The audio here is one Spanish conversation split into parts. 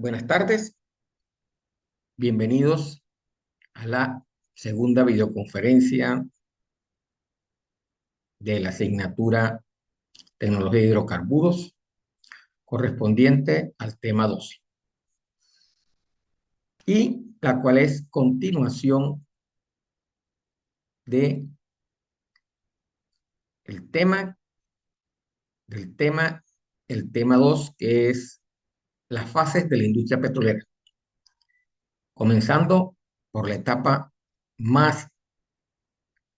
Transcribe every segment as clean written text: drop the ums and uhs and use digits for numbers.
Buenas tardes, bienvenidos a la segunda videoconferencia de la asignatura Tecnología de Hidrocarburos, correspondiente al tema 12, y la cual es continuación de el tema del tema, el tema 2, que es las fases de la industria petrolera, comenzando por la etapa más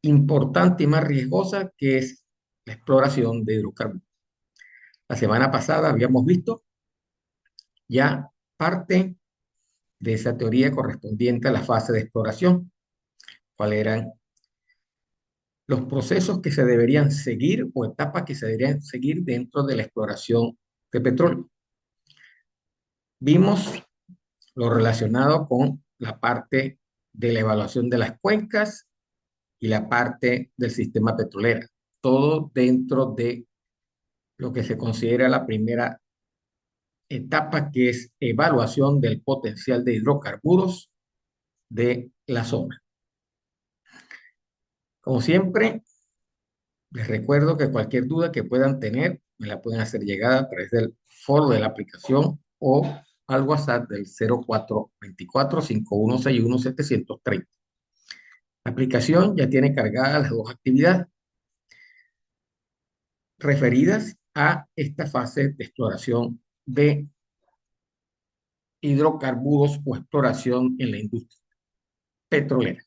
importante y más riesgosa, que es la exploración de hidrocarburos. La semana pasada habíamos visto ya parte de esa teoría correspondiente a la fase de exploración, cuáles eran los procesos que se deberían seguir o etapas que se deberían seguir dentro de la exploración de petróleo. Vimos lo relacionado con la parte de la evaluación de las cuencas y la parte del sistema petrolero, todo dentro de lo que se considera la primera etapa, que es evaluación del potencial de hidrocarburos de la zona. Como siempre, les recuerdo que cualquier duda que puedan tener me la pueden hacer llegar a través del foro de la aplicación o al WhatsApp del 0424-5161-730. La aplicación ya tiene cargadas las dos actividades referidas a esta fase de exploración de hidrocarburos o exploración en la industria petrolera.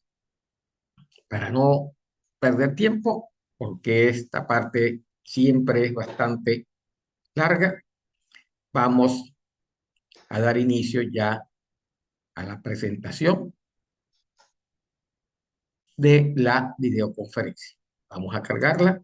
Para no perder tiempo, porque esta parte siempre es bastante larga, vamos a dar inicio ya a la presentación de la videoconferencia. Vamos a cargarla.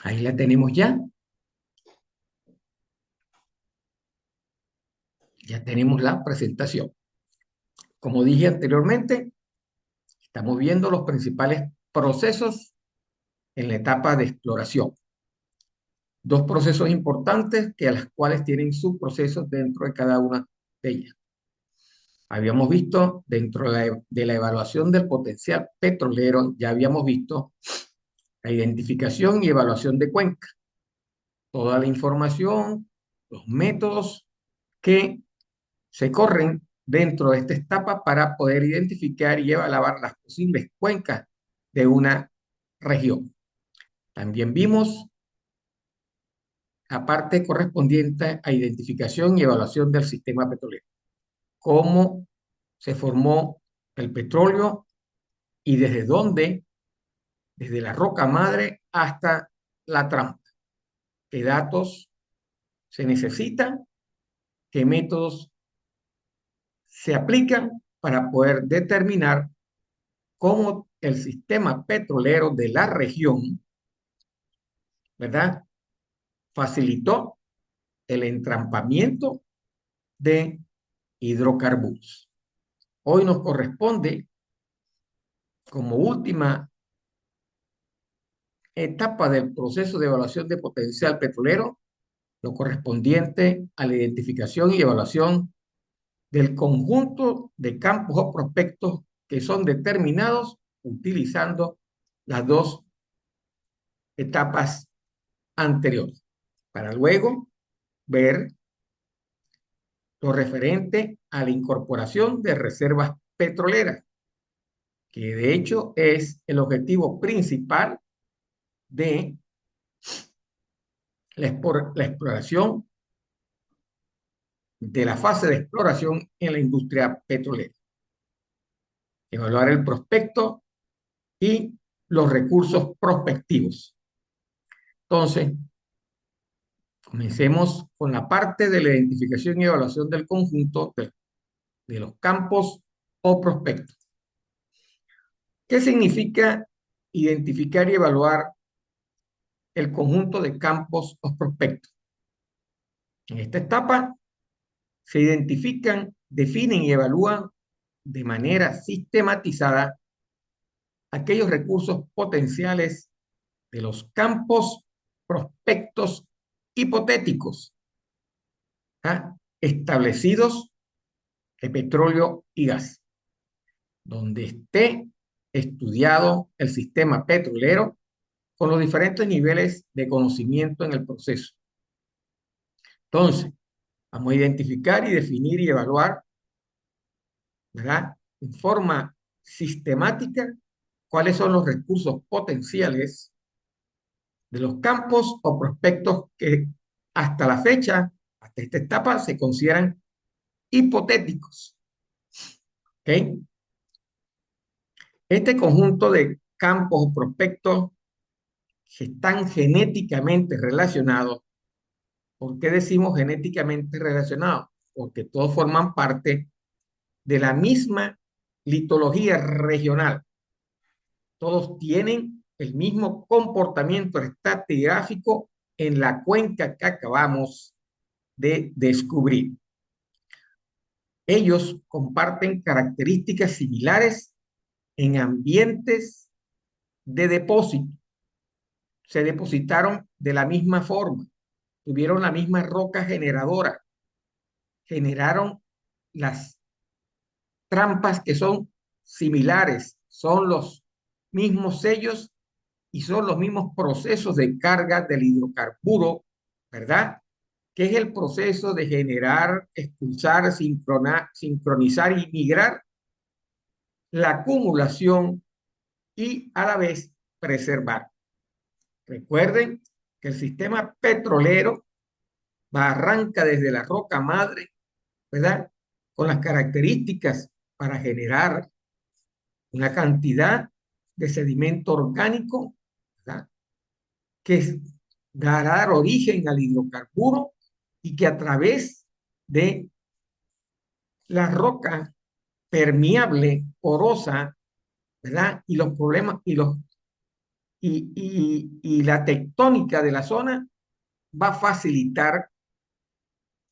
Ahí la tenemos ya. Ya tenemos la presentación. Como dije anteriormente, estamos viendo los principales procesos en la etapa de exploración. Dos procesos importantes que a las cuales tienen subprocesos dentro de cada una de ellas. Habíamos visto dentro de la evaluación del potencial petrolero, ya habíamos visto la identificación y evaluación de cuenca. Toda la información, los métodos que se corren dentro de esta etapa para poder identificar y evaluar las posibles cuencas de una región. También vimos la parte correspondiente a identificación y evaluación del sistema petrolero. Cómo se formó el petróleo y desde dónde, desde la roca madre hasta la trampa. ¿Qué datos se necesitan? ¿Qué métodos se aplican para poder determinar cómo el sistema petrolero de la región, ¿verdad?, facilitó el entrampamiento de hidrocarburos? Hoy nos corresponde, como última etapa del proceso de evaluación de potencial petrolero, lo correspondiente a la identificación y evaluación del conjunto de campos o prospectos que son determinados utilizando las dos etapas anteriores, para luego ver lo referente a la incorporación de reservas petroleras, que de hecho es el objetivo principal de la exploración, de la fase de exploración en la industria petrolera. Evaluar el prospecto y los recursos prospectivos. Entonces, comencemos con la parte de la identificación y evaluación del conjunto de los campos o prospectos. ¿Qué significa identificar y evaluar el conjunto de campos o prospectos? En esta etapa se identifican, definen y evalúan de manera sistematizada aquellos recursos potenciales de los campos prospectos hipotéticos, ¿ah?, establecidos de petróleo y gas, donde esté estudiado el sistema petrolero con los diferentes niveles de conocimiento en el proceso. Entonces, vamos a identificar y definir y evaluar, ¿verdad?, en forma sistemática cuáles son los recursos potenciales de los campos o prospectos que hasta la fecha, hasta esta etapa, se consideran hipotéticos. ¿Okay? Este conjunto de campos o prospectos que están genéticamente relacionados. ¿Por qué decimos genéticamente relacionados? Porque todos forman parte de la misma litología regional. Todos tienen el mismo comportamiento estratigráfico en la cuenca que acabamos de descubrir. Ellos comparten características similares en ambientes de depósito. Se depositaron de la misma forma, tuvieron la misma roca generadora, generaron las trampas que son similares, son los mismos sellos y son los mismos procesos de carga del hidrocarburo, ¿verdad? Que es el proceso de generar, expulsar, sincronizar y migrar la acumulación y a la vez preservar. Recuerden que el sistema petrolero arranca desde la roca madre, ¿verdad?, con las características para generar una cantidad de sedimento orgánico, ¿verdad?, que dará origen al hidrocarburo y que a través de la roca permeable, porosa, ¿verdad?, y los problemas y la tectónica de la zona va a facilitar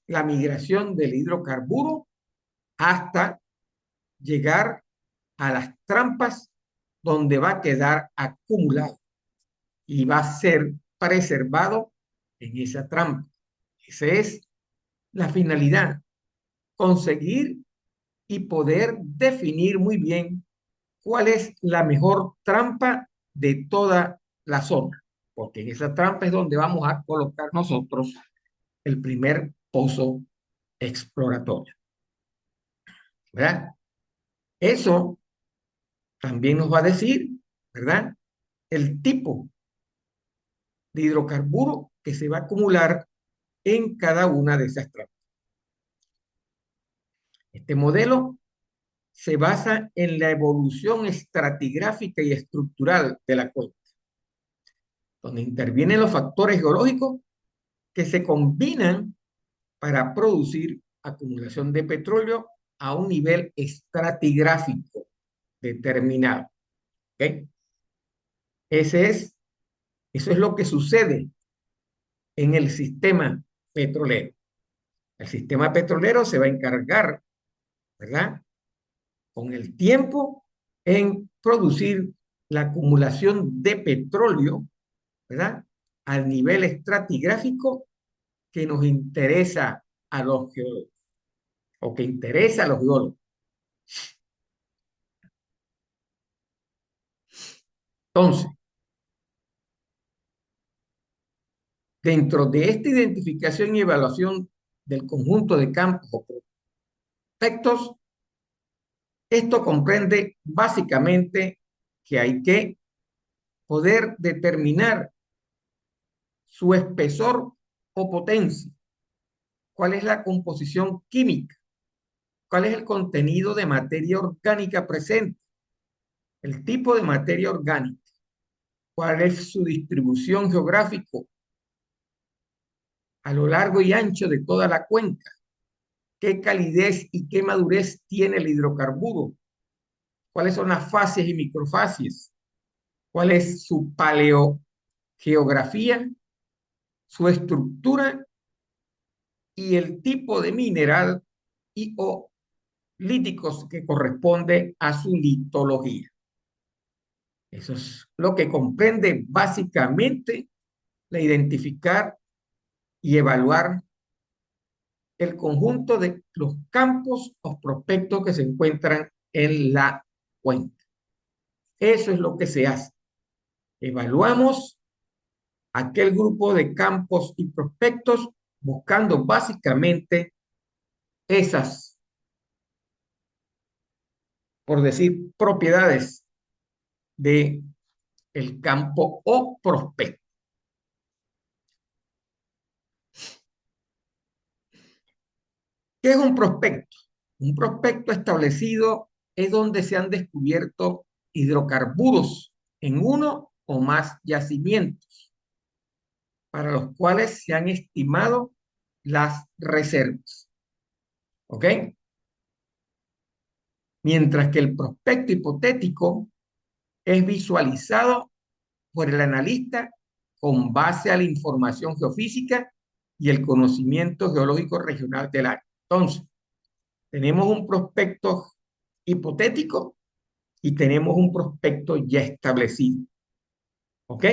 la migración del hidrocarburo hasta llegar a las trampas donde va a quedar acumulado y va a ser preservado en esa trampa. Esa es la finalidad, conseguir y poder definir muy bien cuál es la mejor trampa de toda la zona, porque en esa trampa es donde vamos a colocar nosotros el primer pozo exploratorio, ¿verdad? Eso también nos va a decir, ¿verdad?, el tipo de hidrocarburo que se va a acumular en cada una de esas trampas. Este modelo se basa en la evolución estratigráfica y estructural de la cuenca, donde intervienen los factores geológicos que se combinan para producir acumulación de petróleo a un nivel estratigráfico determinado. ¿Okay? Eso es lo que sucede en el sistema petrolero. El sistema petrolero se va a encargar, ¿verdad?, con el tiempo en producir la acumulación de petróleo, ¿verdad?, al nivel estratigráfico que nos interesa a los geólogos o que interesa a los geólogos. Entonces, dentro de esta identificación y evaluación del conjunto de campos o prospectos, esto comprende básicamente que hay que poder determinar su espesor o potencia, cuál es la composición química, cuál es el contenido de materia orgánica presente, el tipo de materia orgánica, cuál es su distribución geográfica a lo largo y ancho de toda la cuenca, qué calidez y qué madurez tiene el hidrocarburo, cuáles son las fases y microfases, cuál es su paleogeografía, su estructura y el tipo de mineral y o líticos que corresponde a su litología. Eso es lo que comprende básicamente la identificar y evaluar el conjunto de los campos o prospectos que se encuentran en la cuenca. Eso es lo que se hace. Evaluamos aquel grupo de campos y prospectos buscando básicamente esas, por decir, propiedades de el campo o prospecto. ¿Qué es un prospecto? Un prospecto establecido es donde se han descubierto hidrocarburos en uno o más yacimientos, para los cuales se han estimado las reservas. ¿Ok? Mientras que el prospecto hipotético es visualizado por el analista con base a la información geofísica y el conocimiento geológico regional del área. Entonces, tenemos un prospecto hipotético y tenemos un prospecto ya establecido. ¿Ok?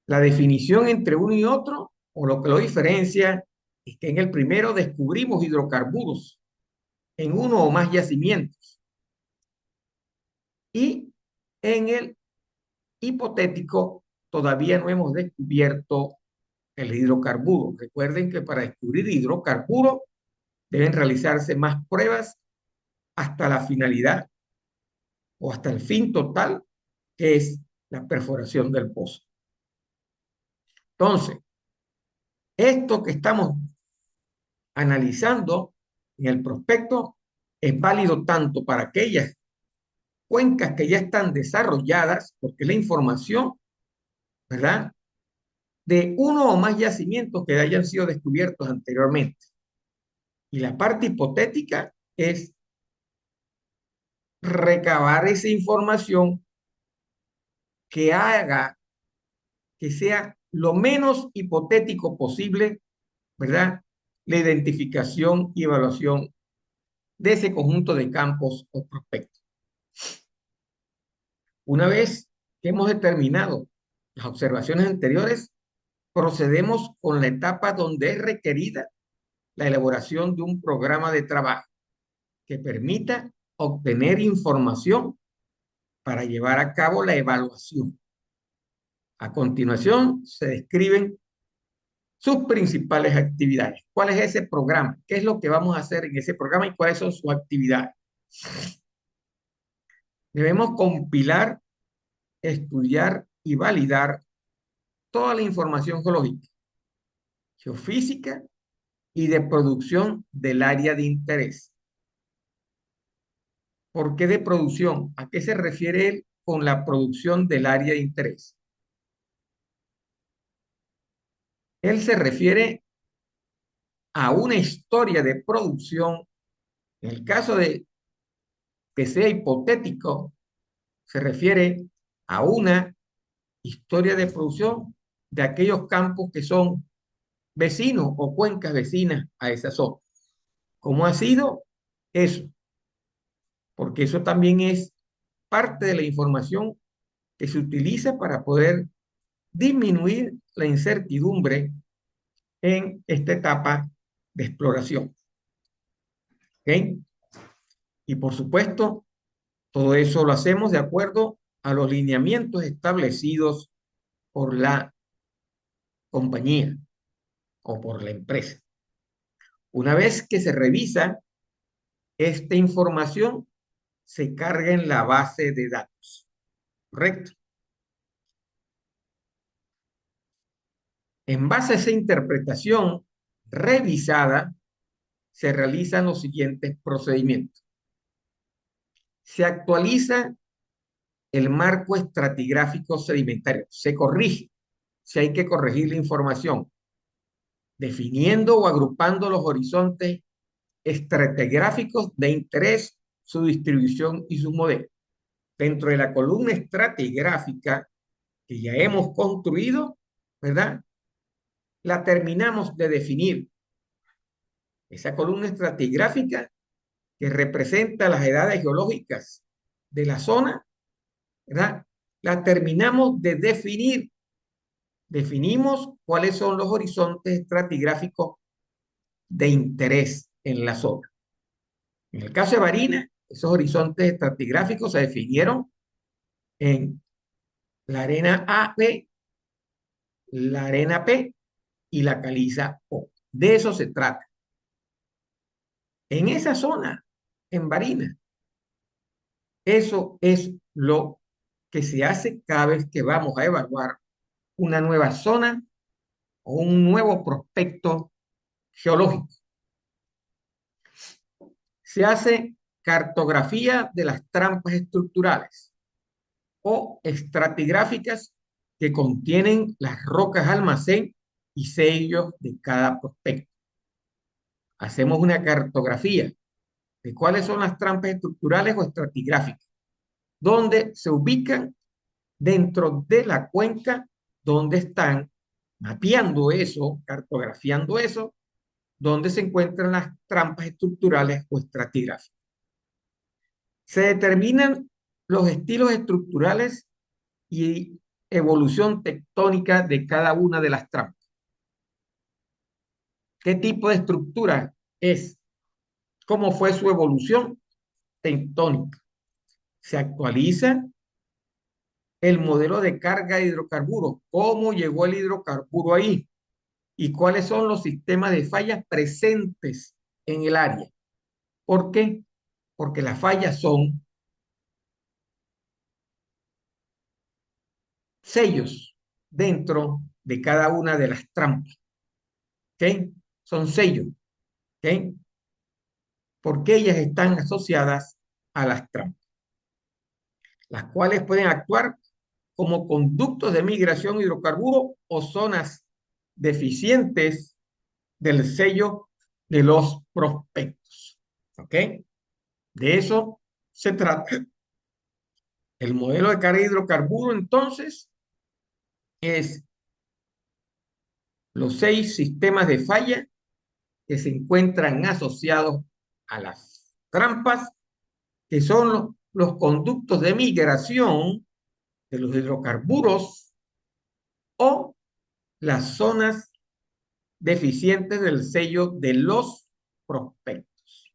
La definición entre uno y otro, o lo que lo diferencia, es que en el primero descubrimos hidrocarburos en uno o más yacimientos y en el hipotético todavía no hemos descubierto el hidrocarburo. Recuerden que para descubrir hidrocarburo deben realizarse más pruebas hasta la finalidad o hasta el fin total, que es la perforación del pozo. Entonces, esto que estamos analizando en el prospecto es válido tanto para aquellas cuencas que ya están desarrolladas, porque la información, ¿verdad?, de uno o más yacimientos que hayan sido descubiertos anteriormente. Y la parte hipotética es recabar esa información que haga que sea lo menos hipotético posible, ¿verdad?, la identificación y evaluación de ese conjunto de campos o prospectos. Una vez que hemos determinado las observaciones anteriores, procedemos con la etapa donde es requerida la elaboración de un programa de trabajo que permita obtener información para llevar a cabo la evaluación. A continuación, se describen sus principales actividades. ¿Cuál es ese programa? ¿Qué es lo que vamos a hacer en ese programa y cuáles son sus actividades? Debemos compilar, estudiar y validar toda la información geológica, geofísica y de producción del área de interés. ¿Por qué de producción? ¿A qué se refiere él con la producción del área de interés? Él se refiere a una historia de producción. En el caso de que sea hipotético, se refiere a una historia de producción de aquellos campos que son vecinos o cuencas vecinas a esa zona. ¿Cómo ha sido eso? Porque eso también es parte de la información que se utiliza para poder disminuir la incertidumbre en esta etapa de exploración. ¿Ok? Y por supuesto, todo eso lo hacemos de acuerdo a los lineamientos establecidos por la compañía o por la empresa. Una vez que se revisa, esta información se carga en la base de datos. ¿Correcto? En base a esa interpretación revisada, se realizan los siguientes procedimientos. Se actualiza el marco estratigráfico sedimentario, se corrige si hay que corregir la información, definiendo o agrupando los horizontes estratigráficos de interés, su distribución y su modelo. Dentro de la columna estratigráfica que ya hemos construido, ¿verdad?, la terminamos de definir Esa columna estratigráfica que representa las edades geológicas de la zona, ¿verdad? La terminamos de definir. Definimos cuáles son los horizontes estratigráficos de interés en la zona. En el caso de Barinas, esos horizontes estratigráficos se definieron en la arena AB, la arena P y la caliza O. De eso se trata. En esa zona, en Barinas, eso es lo que se hace cada vez que vamos a evaluar una nueva zona o un nuevo prospecto geológico. Se hace cartografía de las trampas estructurales o estratigráficas que contienen las rocas almacén y sellos de cada prospecto. Hacemos una cartografía de cuáles son las trampas estructurales o estratigráficas, donde se ubican dentro de la cuenca, donde están mapeando eso, cartografiando eso, donde se encuentran las trampas estructurales o estratigráficas. Se determinan los estilos estructurales y evolución tectónica de cada una de las trampas. ¿Qué tipo de estructura es? ¿Cómo fue su evolución tectónica? Se actualiza el modelo de carga de hidrocarburos, cómo llegó el hidrocarburo ahí y cuáles son los sistemas de fallas presentes en el área. ¿Por qué? Porque las fallas son sellos dentro de cada una de las trampas. ¿Ok? Son sellos. ¿Ok? Porque ellas están asociadas a las trampas, las cuales pueden actuar como conductos de migración hidrocarburo o zonas deficientes del sello de los prospectos. ¿Ok? De eso se trata. El modelo de carga de hidrocarburo, entonces, es los 6 sistemas de falla que se encuentran asociados a las trampas, que son los conductos de migración de los hidrocarburos o las zonas deficientes del sello de los prospectos.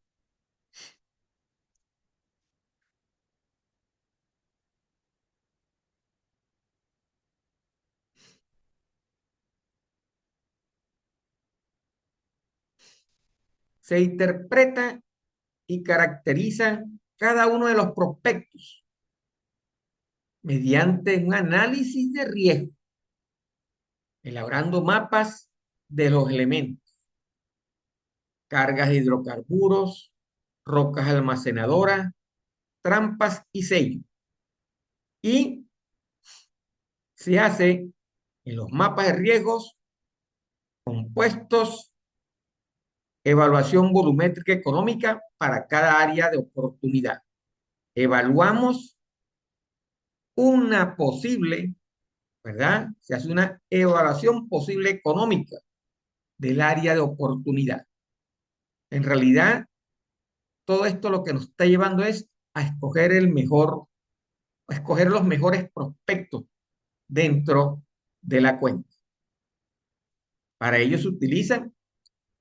Se interpreta y caracteriza cada uno de los prospectos mediante un análisis de riesgo, elaborando mapas de los elementos, cargas de hidrocarburos, rocas almacenadoras, trampas y sellos. Y se hace en los mapas de riesgos compuestos, evaluación volumétrica económica para cada área de oportunidad. Evaluamos una posible, ¿verdad? Se hace una evaluación posible económica del área de oportunidad. En realidad, todo esto lo que nos está llevando es a escoger el mejor, a escoger los mejores prospectos dentro de la cuenta. Para ello se utilizan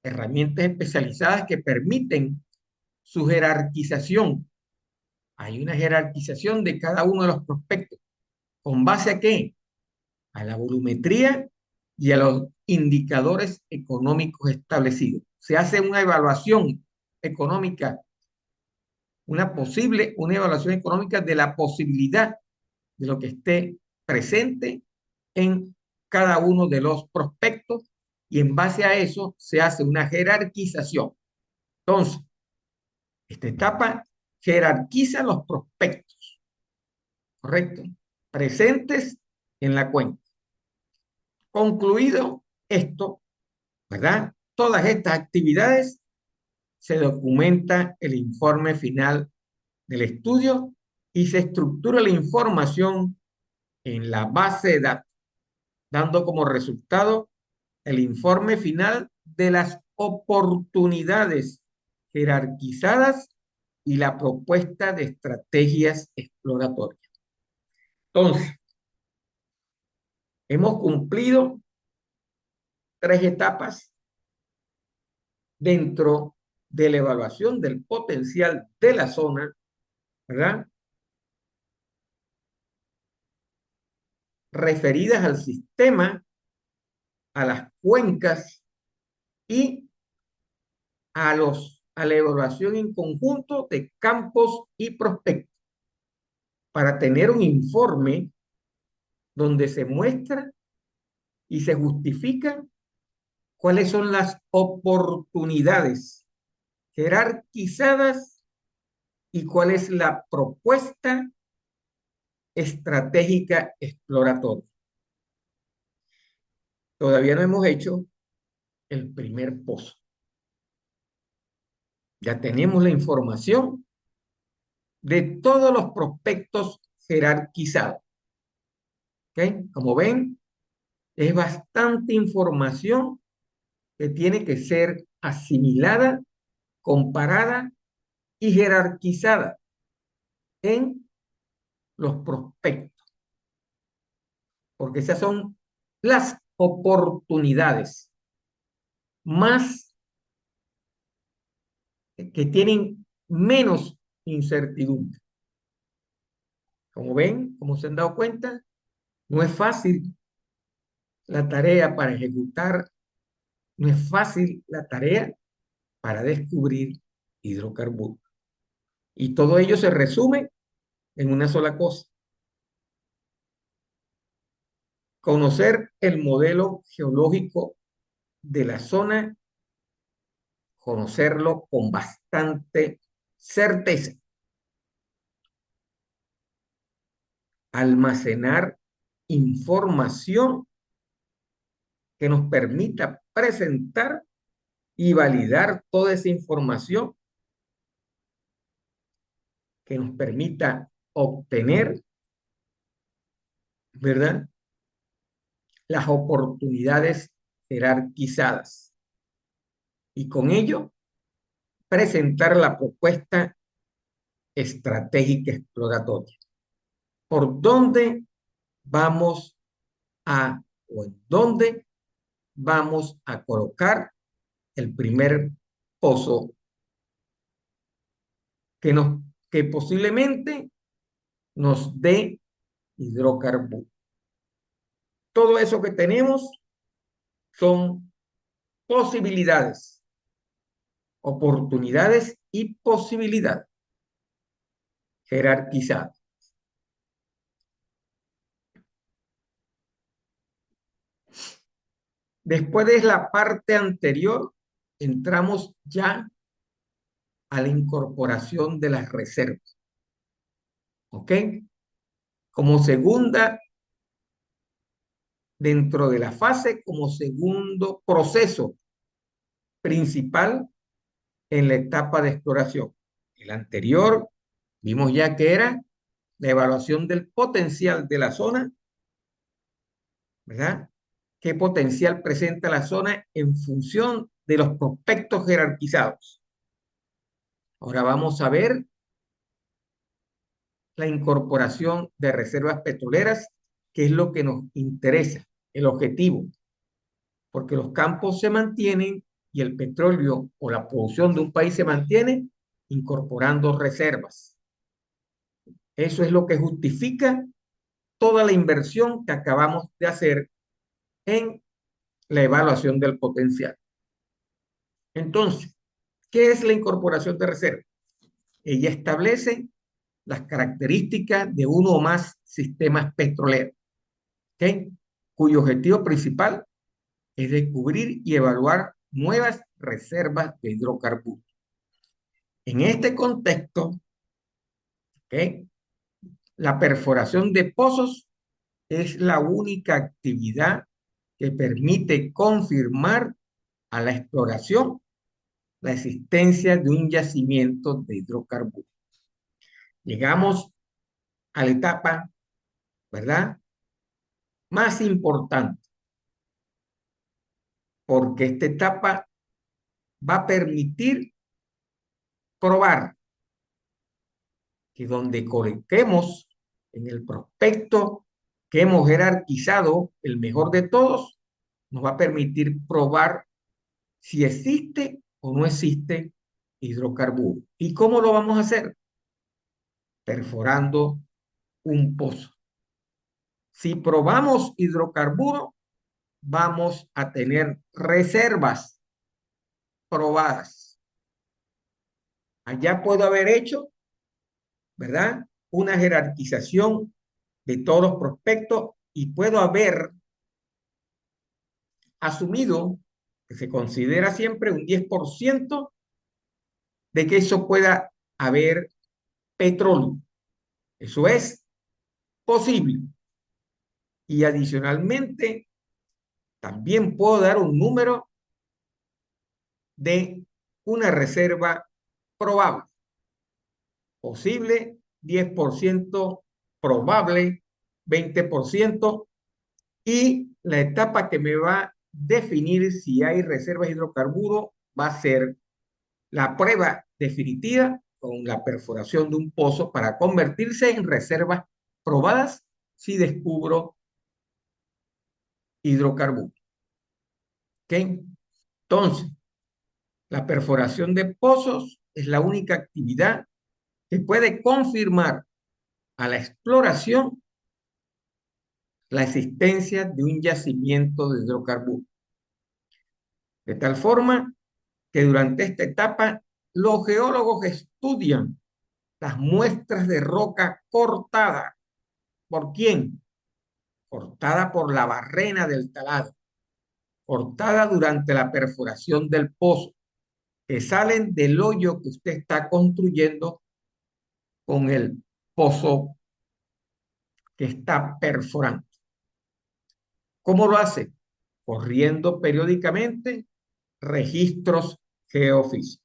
herramientas especializadas que permiten su jerarquización. Hay una jerarquización de cada uno de los prospectos. ¿Con base a qué? A la volumetría y a los indicadores económicos establecidos. Se hace una evaluación económica, una evaluación económica de la posibilidad de lo que esté presente en cada uno de los prospectos y en base a eso se hace una jerarquización. Entonces, esta etapa jerarquiza los prospectos, ¿correcto? Presentes en la cuenta. Concluido esto, ¿verdad? Todas estas actividades, se documenta el informe final del estudio y se estructura la información en la base de datos, dando como resultado el informe final de las oportunidades jerarquizadas y la propuesta de estrategias exploratorias. Entonces, hemos cumplido 3 etapas dentro de la evaluación del potencial de la zona, ¿verdad? Referidas al sistema, a las cuencas y a la evaluación en conjunto de campos y prospectos para tener un informe donde se muestra y se justifica cuáles son las oportunidades jerarquizadas y cuál es la propuesta estratégica exploratoria. Todavía no hemos hecho el primer pozo. Ya tenemos la información de todos los prospectos jerarquizados. ¿Okay? Como ven, es bastante información que tiene que ser asimilada, comparada y jerarquizada en los prospectos, porque esas son las oportunidades más que tienen menos incertidumbre. Como ven, como se han dado cuenta, no es fácil la tarea para ejecutar, no es fácil la tarea para descubrir hidrocarburos. Y todo ello se resume en una sola cosa: conocer el modelo geológico de la zona, conocerlo con bastante certeza, almacenar información que nos permita presentar y validar toda esa información, que nos permita obtener, ¿verdad?, las oportunidades jerarquizadas y con ello presentar la propuesta estratégica exploratoria. ¿Por dónde vamos o en dónde vamos a colocar el primer pozo que posiblemente nos dé hidrocarburos? Todo eso que tenemos son posibilidades, oportunidades y posibilidades jerarquizadas. Después de la parte anterior, entramos ya a la incorporación de las reservas. ¿Ok? Como segunda, dentro de la fase, como segundo proceso principal en la etapa de exploración. El anterior vimos ya que era la evaluación del potencial de la zona, ¿verdad? ¿Qué potencial presenta la zona en función de los prospectos jerarquizados? Ahora vamos a ver la incorporación de reservas petroleras, que es lo que nos interesa, el objetivo, porque los campos se mantienen y el petróleo o la producción de un país se mantiene incorporando reservas. Eso es lo que justifica toda la inversión que acabamos de hacer en la evaluación del potencial. Entonces, ¿qué es la incorporación de reservas? Ella establece las características de uno o más sistemas petroleros, ¿okay?, cuyo objetivo principal es descubrir y evaluar nuevas reservas de hidrocarburos. En este contexto, ¿okay?, la perforación de pozos es la única actividad que permite confirmar a la exploración la existencia de un yacimiento de hidrocarburos. Llegamos a la etapa, ¿verdad?, más importante, porque esta etapa va a permitir probar que donde coloquemos en el prospecto que hemos jerarquizado el mejor de todos, nos va a permitir probar si existe o no existe hidrocarburo. ¿Y cómo lo vamos a hacer? Perforando un pozo. Si probamos hidrocarburo, vamos a tener reservas probadas. Allá puedo haber hecho, ¿verdad? Una jerarquización de todos los prospectos y puedo haber asumido que se considera siempre un 10% de que eso pueda haber petróleo. Eso es posible. Y adicionalmente, también puedo dar un número de una reserva probable. Posible, 10%, probable, 20%, y la etapa que me va a definir si hay reservas de hidrocarburos va a ser la prueba definitiva con la perforación de un pozo para convertirse en reservas probadas si descubro hidrocarburos. ¿Ok? Entonces, la perforación de pozos es la única actividad que puede confirmar a la exploración la existencia de un yacimiento de hidrocarburos. De tal forma que durante esta etapa los geólogos estudian las muestras de roca cortada. ¿Por quién? Cortada por la barrena del talado, cortada durante la perforación del pozo, que salen del hoyo que usted está construyendo con el pozo que está perforando. ¿Cómo lo hace? Corriendo periódicamente registros geofísicos.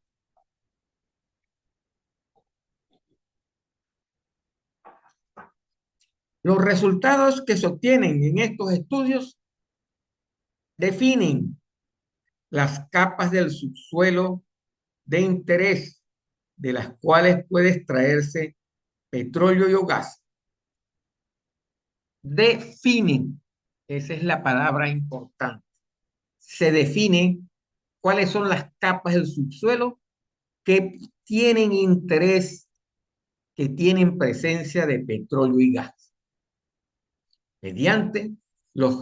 Los resultados que se obtienen en estos estudios definen las capas del subsuelo de interés de las cuales puede extraerse petróleo y o gas. Definen, esa es la palabra importante. Se define cuáles son las capas del subsuelo que tienen interés, que tienen presencia de petróleo y gas, mediante los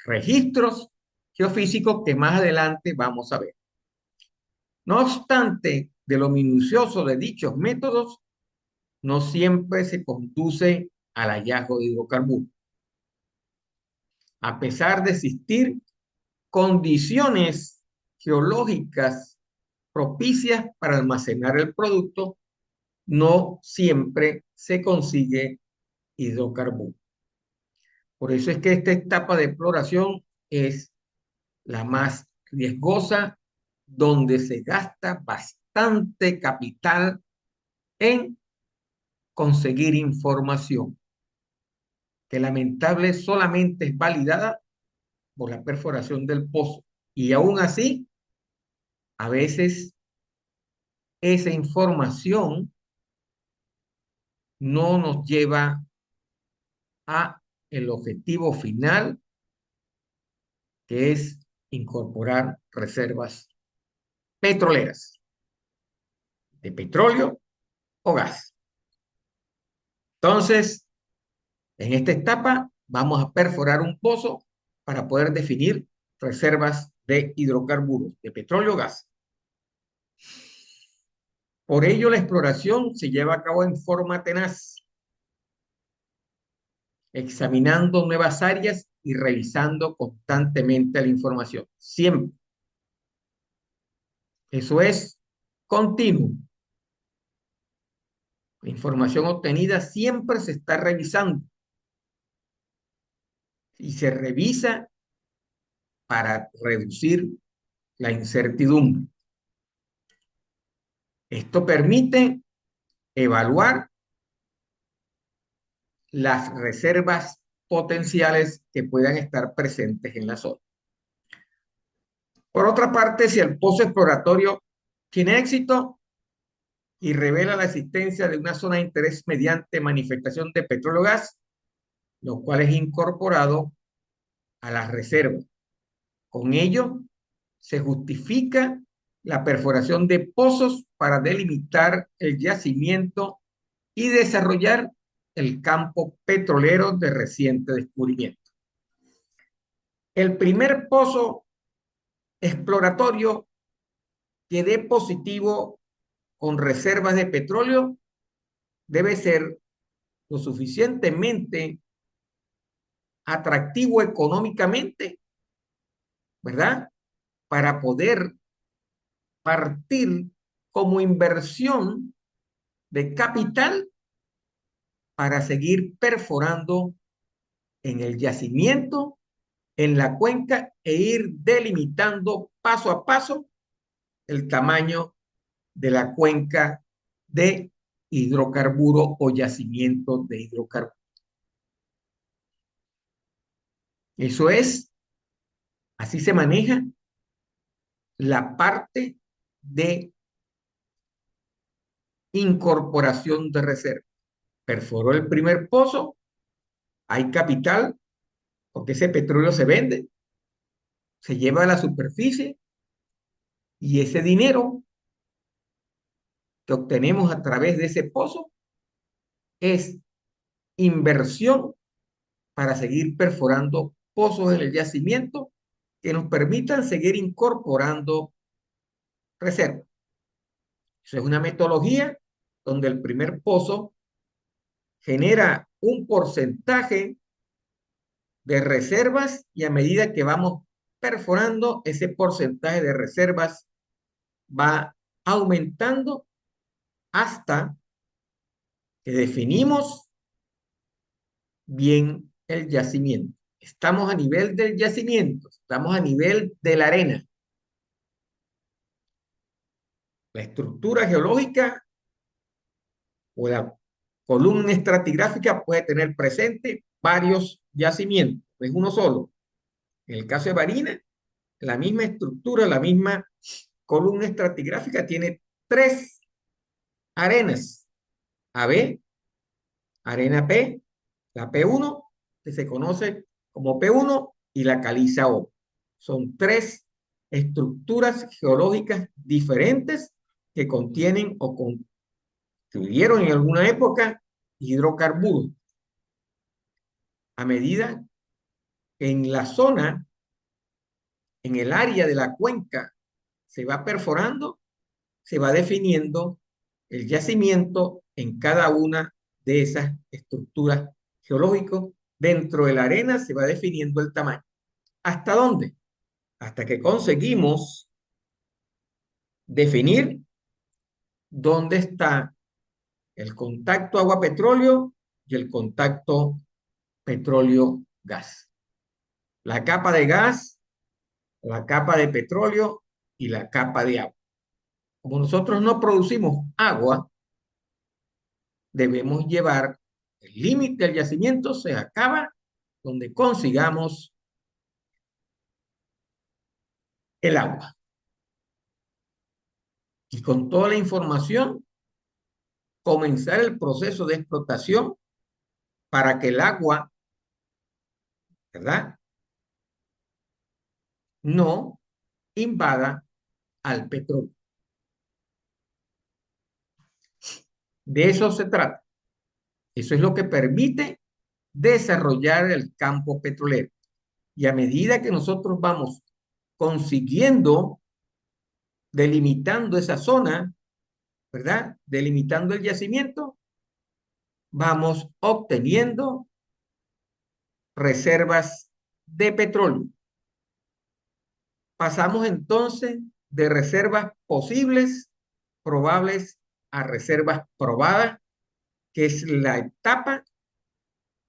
registros geofísicos que más adelante vamos a ver. No obstante, de lo minucioso de dichos métodos, no siempre se conduce al hallazgo de hidrocarburos. A pesar de existir condiciones geológicas propicias para almacenar el producto, no siempre se consigue hidrocarburos. Por eso es que esta etapa de exploración es la más riesgosa, donde se gasta bastante capital en conseguir información, que lamentable solamente es validada por la perforación del pozo. Y aún así, a veces esa información no nos lleva a el objetivo final, que es incorporar reservas petroleras de petróleo o gas. Entonces, en esta etapa vamos a perforar un pozo para poder definir reservas de hidrocarburos, de petróleo o gas. Por ello, la exploración se lleva a cabo en forma tenaz, examinando nuevas áreas y revisando constantemente la información. Siempre. Eso es continuo. La información obtenida siempre se está revisando y se revisa para reducir la incertidumbre. Esto permite evaluar las reservas potenciales que puedan estar presentes en la zona. Por otra parte, si el pozo exploratorio tiene éxito y revela la existencia de una zona de interés mediante manifestación de petróleo o gas, lo cual es incorporado a las reservas. Con ello, se justifica la perforación de pozos para delimitar el yacimiento y desarrollar el campo petrolero de reciente descubrimiento. El primer pozo exploratorio que dé positivo con reservas de petróleo debe ser lo suficientemente atractivo económicamente, ¿verdad? Para poder partir como inversión de capital para seguir perforando en el yacimiento, en la cuenca e ir delimitando paso a paso el tamaño de la cuenca de hidrocarburo o yacimiento de hidrocarburo. Eso es, así se maneja la parte de incorporación de reserva. Perforó el primer pozo, hay capital, porque ese petróleo se vende, se lleva a la superficie y ese dinero que obtenemos a través de ese pozo es inversión para seguir perforando pozos en el yacimiento que nos permitan seguir incorporando reservas. Eso es una metodología donde el primer pozo genera un porcentaje de reservas y a medida que vamos perforando, ese porcentaje de reservas va aumentando hasta que definimos bien el yacimiento. Estamos a nivel del yacimiento, estamos a nivel de la arena. La estructura geológica o la columna estratigráfica puede tener presente varios yacimientos, no es uno solo. En el caso de Barina, la misma estructura, la misma columna estratigráfica tiene tres arenas. AB, arena P, la P1, que se conoce como P1, y la caliza O. Son tres estructuras geológicas diferentes que contienen o constituyeron en alguna época hidrocarburos. A medida que en la zona, en el área de la cuenca, se va perforando, se va definiendo el yacimiento en cada una de esas estructuras geológicas. Dentro de la arena se va definiendo el tamaño. ¿Hasta dónde? Hasta que conseguimos definir dónde está el contacto agua-petróleo y el contacto petróleo-gas. La capa de gas, la capa de petróleo y la capa de agua. Como nosotros no producimos agua, debemos llevar el límite del yacimiento, se acaba donde consigamos el agua. Y con toda la información, comenzar el proceso de explotación para que el agua, ¿verdad?, no invada al petróleo. De eso se trata. Eso es lo que permite desarrollar el campo petrolero. Y a medida que nosotros vamos consiguiendo, delimitando esa zona, ¿verdad? Delimitando el yacimiento, vamos obteniendo reservas de petróleo. Pasamos entonces de reservas posibles, probables, a reservas probadas, que es la etapa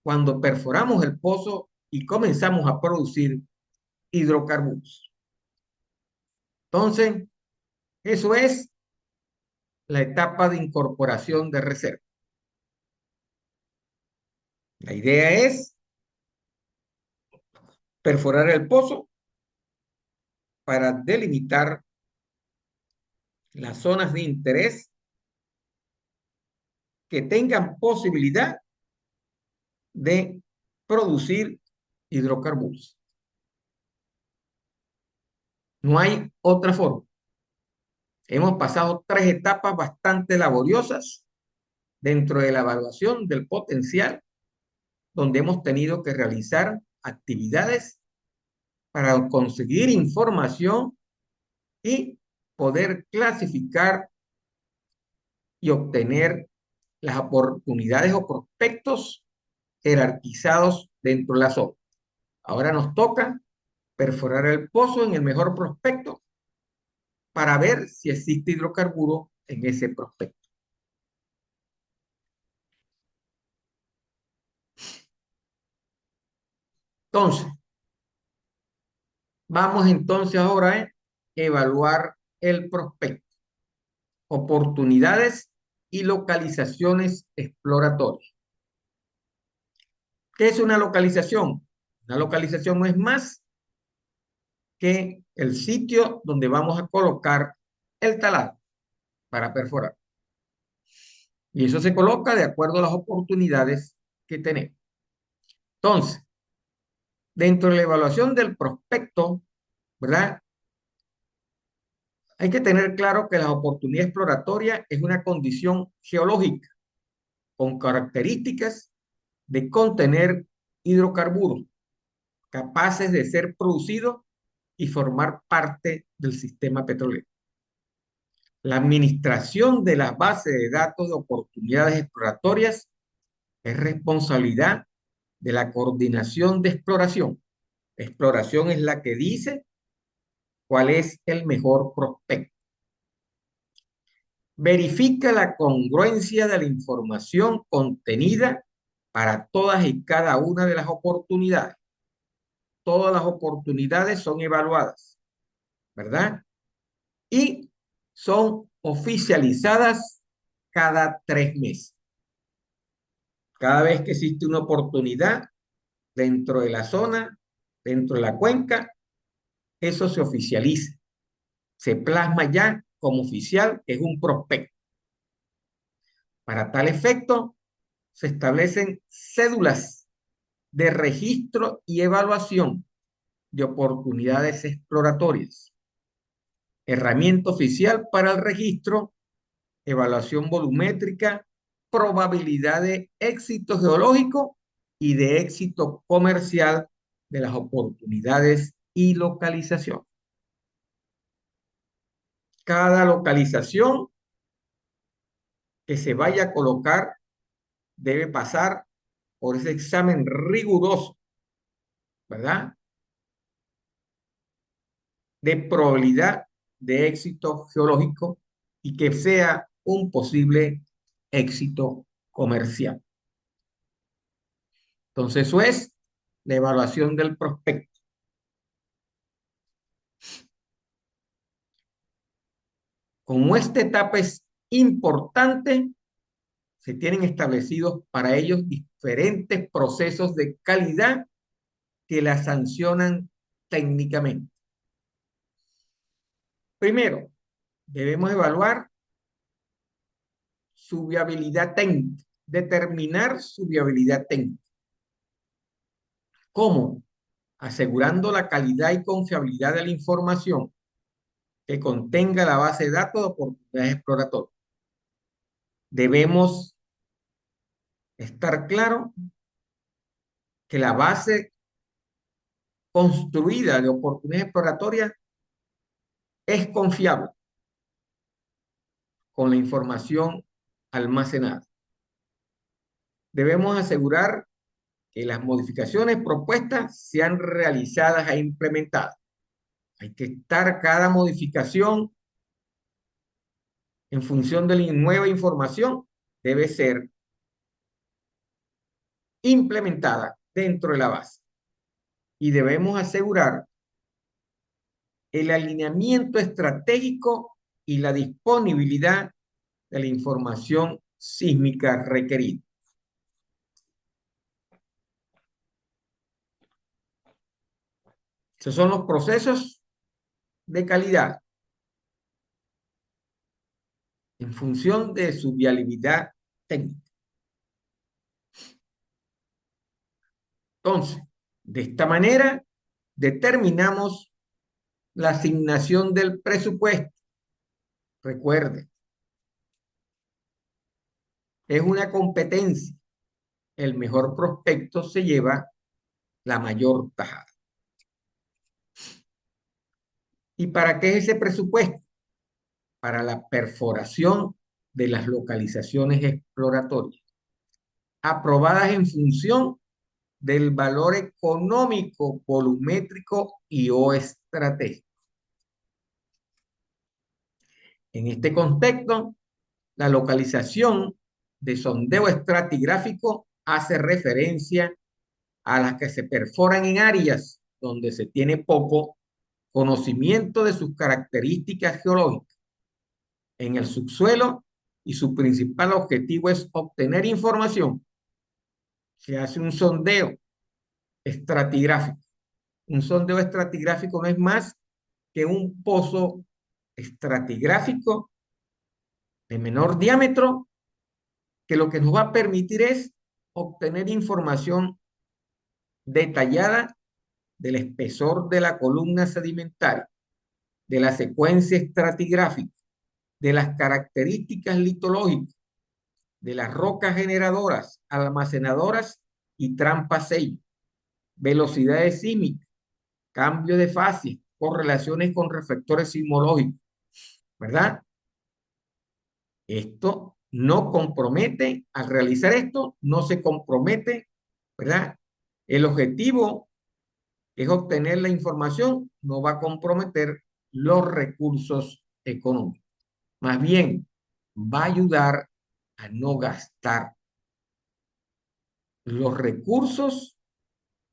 cuando perforamos el pozo y comenzamos a producir hidrocarburos. Entonces, eso es la etapa de incorporación de reserva. La idea es perforar el pozo, para delimitar las zonas de interés que tengan posibilidad de producir hidrocarburos. No hay otra forma. Hemos pasado 3 etapas bastante laboriosas dentro de la evaluación del potencial, donde hemos tenido que realizar actividades para conseguir información y poder clasificar y obtener las oportunidades o prospectos jerarquizados dentro de la zona. Ahora nos toca perforar el pozo en el mejor prospecto para ver si existe hidrocarburo en ese prospecto. Entonces, vamos entonces ahora a evaluar el prospecto, oportunidades y localizaciones exploratorias. ¿Qué es una localización? Una localización no es más que el sitio donde vamos a colocar el taladro para perforar. Y eso se coloca de acuerdo a las oportunidades que tenemos. Entonces, dentro de la evaluación del prospecto, ¿verdad? Hay que tener claro que la oportunidad exploratoria es una condición geológica con características de contener hidrocarburos capaces de ser producidos y formar parte del sistema petrolero. La administración de la base de datos de oportunidades exploratorias es responsabilidad de la coordinación de exploración. Exploración es la que dice cuál es el mejor prospecto. Verifica la congruencia de la información contenida para todas y cada una de las oportunidades. Todas las oportunidades son evaluadas, ¿verdad? Y son oficializadas cada 3 meses. Cada vez que existe una oportunidad dentro de la zona, dentro de la cuenca, eso se oficializa. Se plasma ya como oficial, que es un prospecto. Para tal efecto, se establecen cédulas de registro y evaluación de oportunidades exploratorias, herramienta oficial para el registro, evaluación volumétrica, probabilidad de éxito geológico y de éxito comercial de las oportunidades y localización. Cada localización que se vaya a colocar debe pasar por ese examen riguroso, ¿verdad? De probabilidad de éxito geológico y que sea un posible éxito comercial. Entonces, eso es la evaluación del prospecto. Como esta etapa es importante, se tienen establecidos para ellos diferentes procesos de calidad que la sancionan técnicamente. Primero, debemos evaluar su viabilidad técnica, determinar su viabilidad técnica. ¿Cómo? Asegurando la calidad y confiabilidad de la información que contenga la base de datos de oportunidades exploratorias. Debemos estar claro que la base construida de oportunidades exploratorias es confiable con la información almacenada. Debemos asegurar que las modificaciones propuestas sean realizadas e implementadas. Hay que estar cada modificación en función de la nueva información, debe ser implementada dentro de la base. Y debemos asegurar el alineamiento estratégico y la disponibilidad de la información sísmica requerida. Esos son los procesos de calidad en función de su viabilidad técnica. Entonces, de esta manera, determinamos la asignación del presupuesto. Recuerde, es una competencia. El mejor prospecto se lleva la mayor tajada. ¿Y para qué es ese presupuesto? Para la perforación de las localizaciones exploratorias, aprobadas en función del valor económico, volumétrico y o estratégico. En este contexto, la localización de sondeo estratigráfico hace referencia a las que se perforan en áreas donde se tiene poco conocimiento de sus características geológicas en el subsuelo y su principal objetivo es obtener información. Se hace un sondeo estratigráfico. Un sondeo estratigráfico no es más que un pozo estratigráfico de menor diámetro que lo que nos va a permitir es obtener información detallada del espesor de la columna sedimentaria, de la secuencia estratigráfica, de las características litológicas, de las rocas generadoras, almacenadoras y trampas sello, velocidades sísmicas, cambio de fase, correlaciones con reflectores sismológicos, ¿verdad? Esto no compromete, al realizar esto, no se compromete, ¿verdad? El objetivo es obtener la información, no va a comprometer los recursos económicos. Más bien, va a ayudar a no gastar los recursos.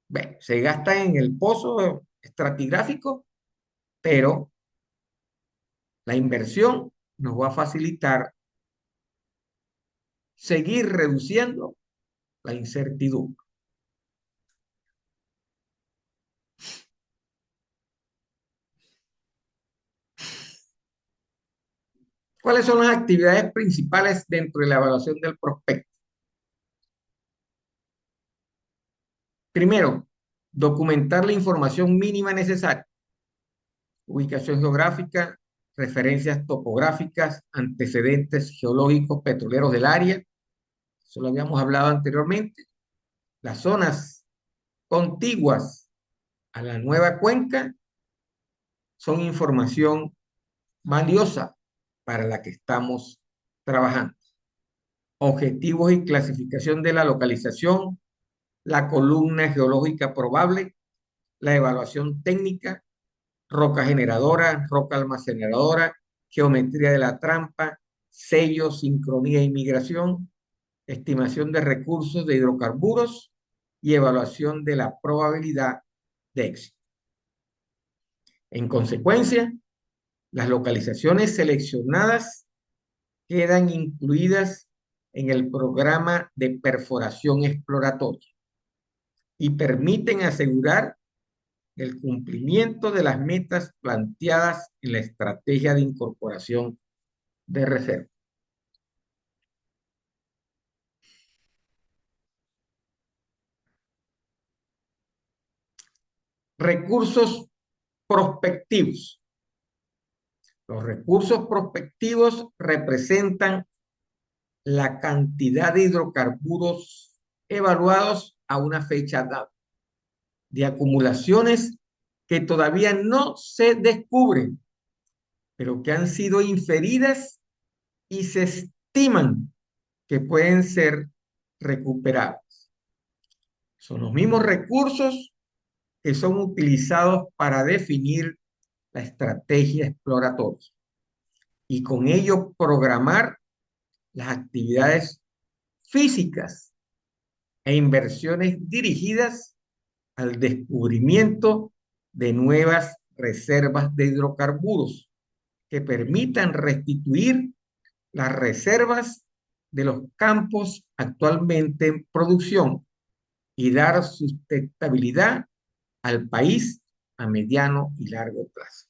Bueno, se gastan en el pozo estratigráfico, pero la inversión nos va a facilitar seguir reduciendo la incertidumbre. ¿Cuáles son las actividades principales dentro de la evaluación del prospecto? Primero, documentar la información mínima necesaria, ubicación geográfica, referencias topográficas, antecedentes geológicos petroleros del área, eso lo habíamos hablado anteriormente, las zonas contiguas a la nueva cuenca son información valiosa para la que estamos trabajando. Objetivos y clasificación de la localización, la columna geológica probable, la evaluación técnica, roca generadora, roca almacenadora, geometría de la trampa, sello, sincronía y migración, estimación de recursos de hidrocarburos y evaluación de la probabilidad de éxito. En consecuencia, las localizaciones seleccionadas quedan incluidas en el programa de perforación exploratoria y permiten asegurar el cumplimiento de las metas planteadas en la estrategia de incorporación de reserva. Recursos prospectivos. Los recursos prospectivos representan la cantidad de hidrocarburos evaluados a una fecha dada, de acumulaciones que todavía no se descubren, pero que han sido inferidas y se estiman que pueden ser recuperadas. Son los mismos recursos que son utilizados para definir la estrategia exploratoria y con ello programar las actividades físicas e inversiones dirigidas al descubrimiento de nuevas reservas de hidrocarburos que permitan restituir las reservas de los campos actualmente en producción y dar sustentabilidad al país a mediano y largo plazo.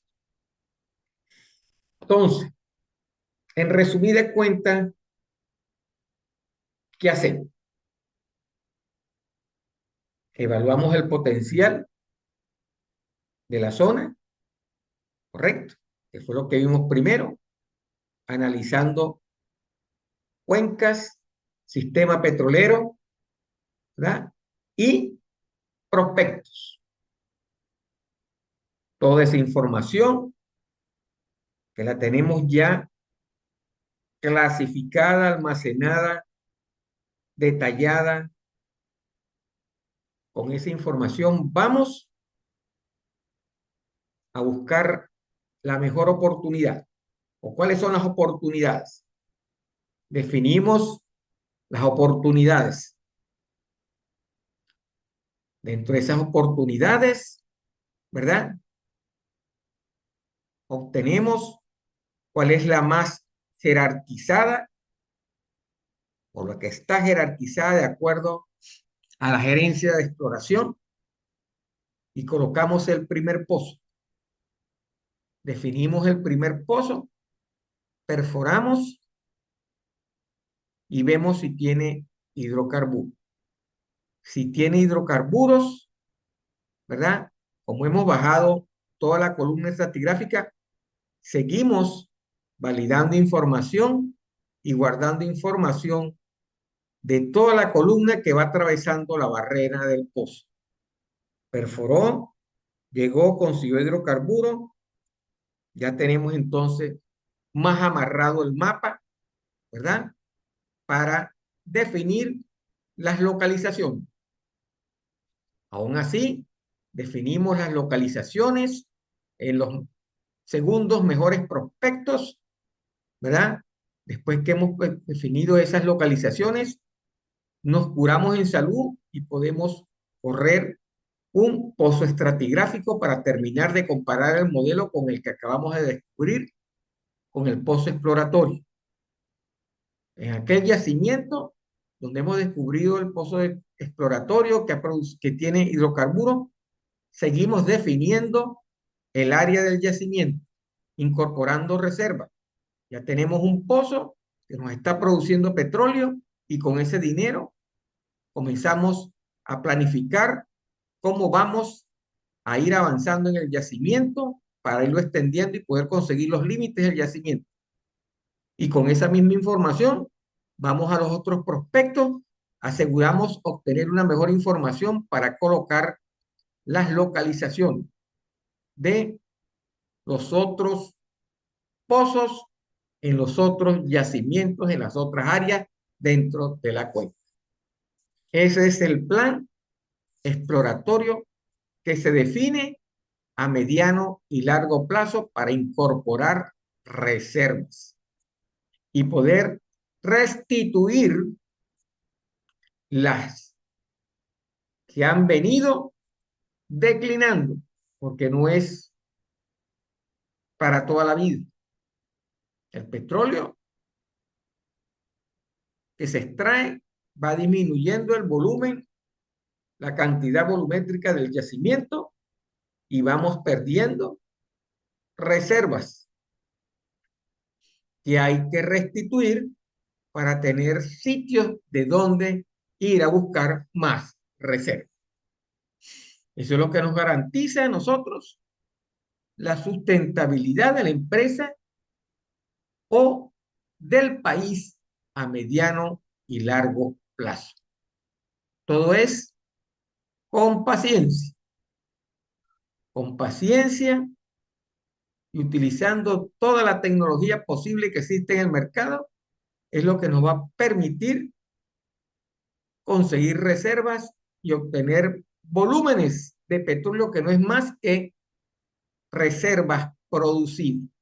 Entonces, en resumida cuenta, ¿qué hacemos? Evaluamos el potencial de la zona, correcto, que fue lo que vimos primero, analizando cuencas, sistema petrolero, ¿verdad? Y prospectos. Toda esa información que la tenemos ya clasificada, almacenada, detallada. Con esa información vamos a buscar la mejor oportunidad. ¿O cuáles son las oportunidades? Definimos las oportunidades. Dentro de esas oportunidades, ¿verdad? Obtenemos cuál es la más jerarquizada o la que está jerarquizada de acuerdo a la gerencia de exploración y colocamos el primer pozo. Definimos el primer pozo, perforamos y vemos si tiene hidrocarburos. Si tiene hidrocarburos, ¿verdad? Como hemos bajado toda la columna estratigráfica, seguimos validando información y guardando información de toda la columna que va atravesando la barrera del pozo. Perforó, llegó, consiguió hidrocarburo, ya tenemos entonces más amarrado el mapa, ¿verdad? Para definir las localizaciones. Aún así, definimos las localizaciones en los segundos mejores prospectos, ¿verdad? Después que hemos definido esas localizaciones, nos curamos en salud y podemos correr un pozo estratigráfico para terminar de comparar el modelo con el que acabamos de descubrir con el pozo exploratorio. En aquel yacimiento donde hemos descubierto el pozo exploratorio que tiene hidrocarburos, seguimos definiendo el área del yacimiento, incorporando reservas. Ya tenemos un pozo que nos está produciendo petróleo y con ese dinero comenzamos a planificar cómo vamos a ir avanzando en el yacimiento para irlo extendiendo y poder conseguir los límites del yacimiento. Y con esa misma información vamos a los otros prospectos, aseguramos obtener una mejor información para colocar las localizaciones de los otros pozos en los otros yacimientos, en las otras áreas dentro de la cuenca. Ese es el plan exploratorio que se define a mediano y largo plazo para incorporar reservas y poder restituir las que han venido declinando, porque no es para toda la vida. El petróleo que se extrae va disminuyendo el volumen, la cantidad volumétrica del yacimiento y vamos perdiendo reservas que hay que restituir para tener sitios de donde ir a buscar más reservas. Eso es lo que nos garantiza a nosotros la sustentabilidad de la empresa o del país a mediano y largo plazo. Todo es con paciencia y utilizando toda la tecnología posible que existe en el mercado, es lo que nos va a permitir conseguir reservas y obtener volúmenes de petróleo que no es más que reservas producidas.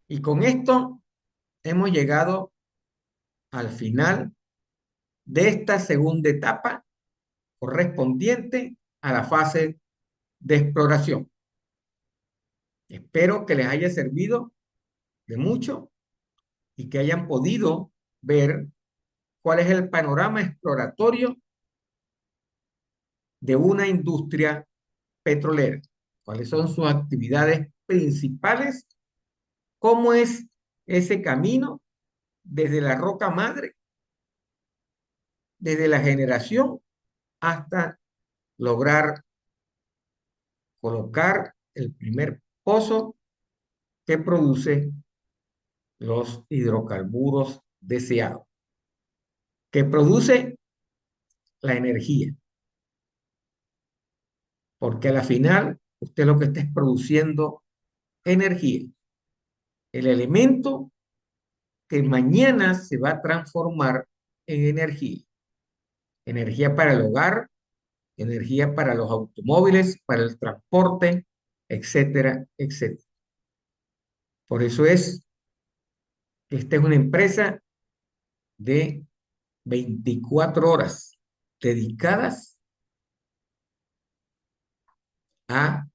Y con esto hemos llegado al final de esta segunda etapa correspondiente a la fase de exploración. Espero que les haya servido de mucho y que hayan podido ver cuál es el panorama exploratorio de una industria petrolera. ¿Cuáles son sus actividades principales? ¿Cómo es ese camino desde la roca madre, desde la generación hasta lograr colocar el primer pozo que produce los hidrocarburos deseados, que produce la energía? Porque a la final usted lo que está es produciendo energía, el elemento que mañana se va a transformar en energía. Energía para el hogar, energía para los automóviles, para el transporte, etcétera, etcétera. Por eso es que esta es una empresa de 24 horas dedicadas a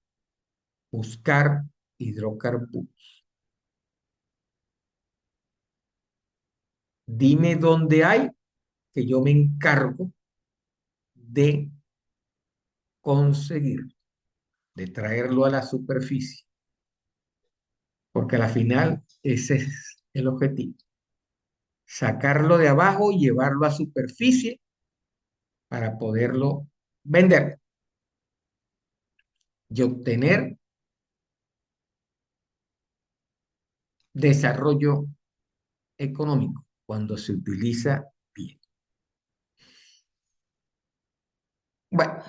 buscar hidrocarburos. Dime dónde hay, que yo me encargo de conseguir, de traerlo a la superficie, porque a la final ese es el objetivo, sacarlo de abajo y llevarlo a superficie para poderlo vender y obtener desarrollo económico cuando se utiliza bien. Bueno,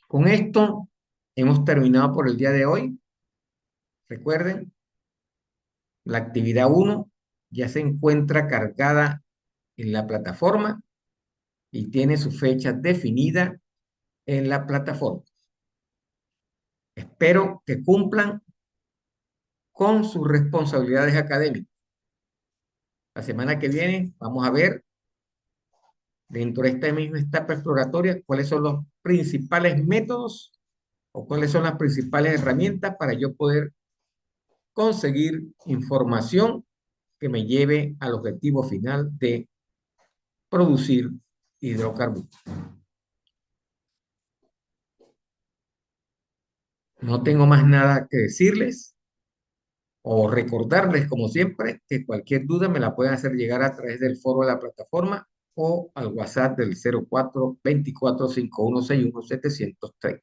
con esto hemos terminado por el día de hoy. Recuerden, la actividad 1 ya se encuentra cargada en la plataforma y tiene su fecha definida en la plataforma. Espero que cumplan con sus responsabilidades académicas. La semana que viene vamos a ver, dentro de esta misma etapa exploratoria, cuáles son los principales métodos o cuáles son las principales herramientas para yo poder conseguir información que me lleve al objetivo final de producir hidrocarburos. No tengo más nada que decirles o recordarles, como siempre, que cualquier duda me la pueden hacer llegar a través del foro de la plataforma o al WhatsApp del 04-24-5161-730.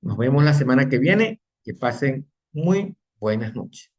Nos vemos la semana que viene. Que pasen muy buenas noches.